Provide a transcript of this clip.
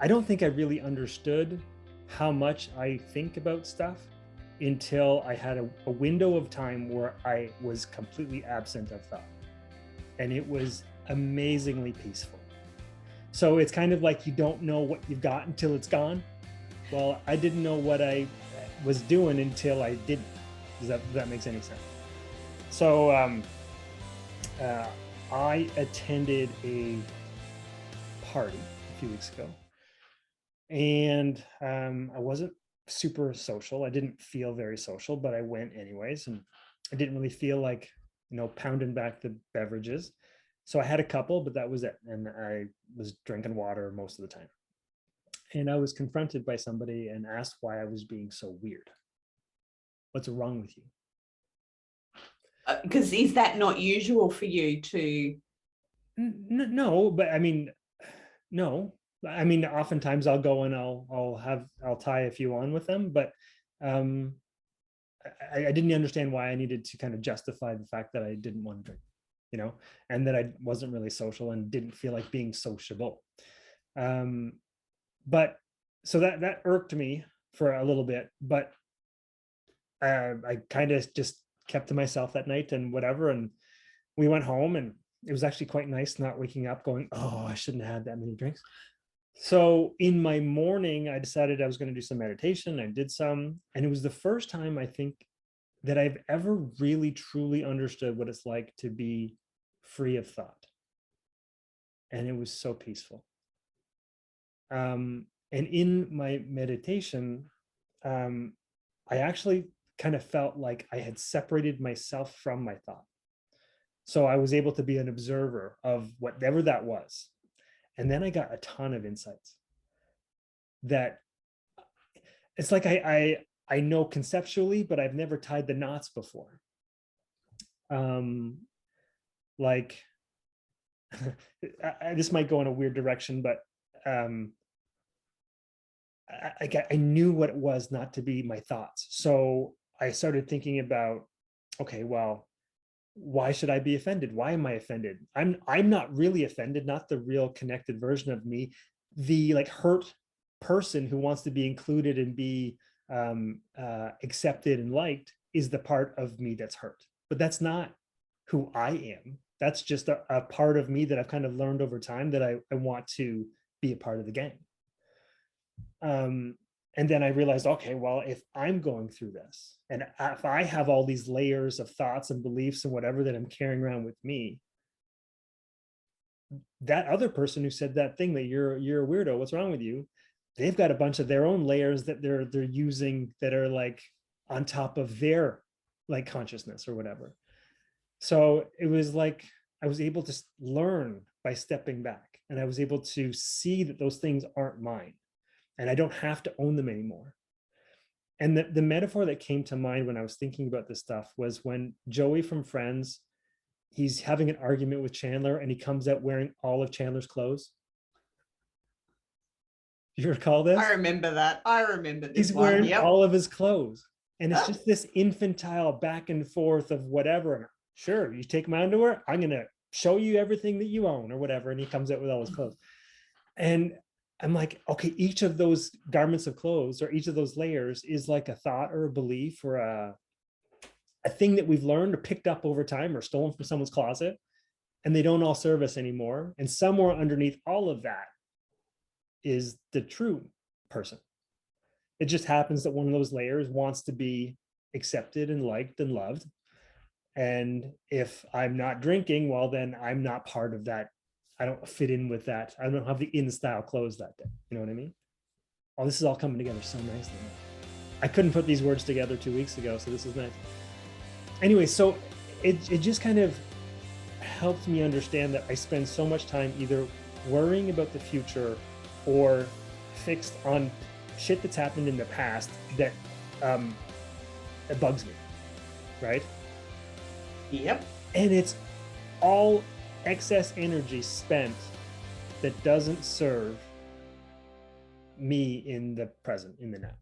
I don't think I really understood how much I think about stuff until I had a window of time where I was completely absent of thought. And it was amazingly peaceful. So it's kind of like you don't know what you've got until it's gone. Well, I didn't know what I was doing until I didn't. Does that make any sense? So I attended a party a few weeks ago, and I wasn't super social. I didn't feel very social, but I went anyways, and I didn't really feel like, pounding back the beverages. So I had a couple, but that was it. And I was drinking water most of the time. And I was confronted by somebody and asked why I was being so weird. What's wrong with you? Because is that not usual for you to? No, but I mean, no. I mean, oftentimes I'll go and I'll tie a few on with them, but um, I didn't understand why I needed to kind of justify the fact that I didn't want to drink, and that I wasn't really social and didn't feel like being sociable. But so that irked me for a little bit, but I kind of just kept to myself that night and whatever. And we went home, and it was actually quite nice not waking up going, oh, I shouldn't have had that many drinks. So in my morning, I decided I was going to do some meditation. I did some, and it was the first time I think that I've ever really truly understood what it's like to be free of thought. And it was so peaceful. And in my meditation, I actually kind of felt like I had separated myself from my thought. So I was able to be an observer of whatever that was. And then I got a ton of insights that it's like I know conceptually, but I've never tied the knots before. Like this might go in a weird direction, but I knew what it was not to be my thoughts. So I started thinking about, okay, well, why should I be offended? Why am I offended? I'm not really offended, not the real connected version of me. The like hurt person who wants to be included and be accepted and liked is the part of me that's hurt. But that's not who I am. That's just a part of me that I've kind of learned over time that I want to be a part of the gang. And then I realized, okay, well, if I'm going through this and if I have all these layers of thoughts and beliefs and whatever that I'm carrying around with me, that other person who said that thing that you're a weirdo, what's wrong with you? They've got a bunch of their own layers that they're using that are like on top of their like consciousness or whatever. So it was like I was able to learn by stepping back, and I was able to see that those things aren't mine. And I don't have to own them anymore. And the metaphor that came to mind when I was thinking about this stuff was when Joey from Friends, he's having an argument with Chandler and he comes out wearing all of Chandler's clothes. Do you recall this? I remember that. I remember this He's one. wearing Yep. all of his clothes. And it's just this infantile back and forth of whatever. And sure, you take my underwear, I'm going to show you everything that you own or whatever. And he comes out with all his clothes. And I'm like, okay, each of those garments of clothes or each of those layers is like a thought or a belief or a thing that we've learned or picked up over time or stolen from someone's closet, and they don't all serve us anymore. And somewhere underneath all of that is the true person. It just happens that one of those layers wants to be accepted and liked and loved. And if I'm not drinking, well, then I'm not part of that. I don't fit in with that. I don't have the in style clothes that day. You know what I mean? Oh, this is all coming together so nicely. I couldn't put these words together 2 weeks ago, so this is nice. Anyway, so it just kind of helped me understand that I spend so much time either worrying about the future or fixed on shit that's happened in the past that it bugs me, right? Yep. And it's all excess energy spent that doesn't serve me in the present, in the now.